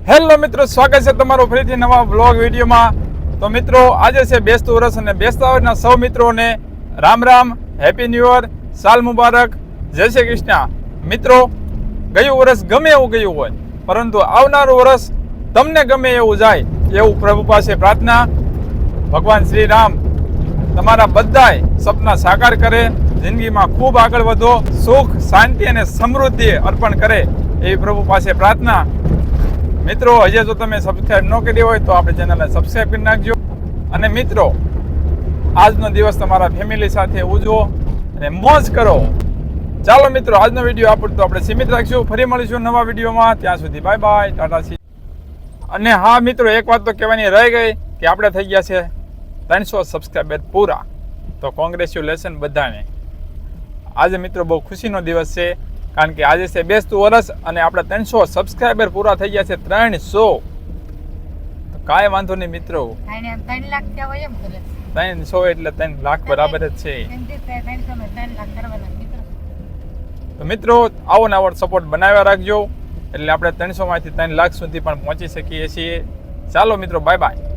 Hello મિત્રો, સ્વાગત છે તમારું ફરીથી નવા બ્લોગ વિડીયોમાં। તો મિત્રો, આજે છે બેસતું વર્ષ અને બેસતા વર્ષના સૌ મિત્રોને Ram Ram, happy new year, સાલ મુબારક, જય શ્રી કૃષ્ણ। મિત્રો, ગયું વર્ષ ગમે એવું ગયું હોય, પરંતુ આવનારું વર્ષ તમને ગમે એવું જાય એવું પ્રભુ પાસે પ્રાર્થના। ભગવાન શ્રી રામ તમારા બધાય સપના સાકાર કરે, જિંદગીમાં ખૂબ આગળ વધો, સુખ, શાંતિ અને સમૃદ્ધિ અર્પણ કરે એવી પ્રભુ પાસે પ્રાર્થના। મિત્રો, હજી જો તમે સબસ્ક્રાઇબ ન કરી હોય તો આપણી ચેનલને સબસ્ક્રાઇબ કરી નાખજો। અને મિત્રો, આજનો દિવસ તમારા ફેમિલી સાથે ઉજવો અને મોજ કરો। ચાલો મિત્રો, આજનો વિડીયો આપણે સીમિત રાખીશું, ફરી મળીશું નવા વિડીયોમાં। ત્યાં સુધી બાય બાય, ટાટા સી। અને હા મિત્રો, એક વાત તો કહેવાની રહી ગઈ કે આપણે થઈ ગયા છે 300 સબસ્ક્રાઇબર પૂરા, તો કોંગ્રેચ્યુલેશન બધાને। આજે મિત્રો બહુ ખુશીનો દિવસ છે, કારણ કે આજે છે બેસતું વર્ષ અને આપણે 300 સબસ્ક્રાઇબર પૂરા થઈ ગયા છે। 300 કાંઈ વાંધો નહીં મિત્રો, 3 લાખ થયા હોય એમ કરે 300 એટલે 3 લાખ બરાબર જ છે। 300 માં 3 લાખ કરવાના મિત્રો। તો મિત્રો, આવો ને આવો સપોર્ટ બનાવ્યા રાખજો, એટલે આપણે 300 માંથી 3 લાખ સુધી પણ પહોંચી શકીએ છીએ। ચાલો મિત્રો, બાય બાય।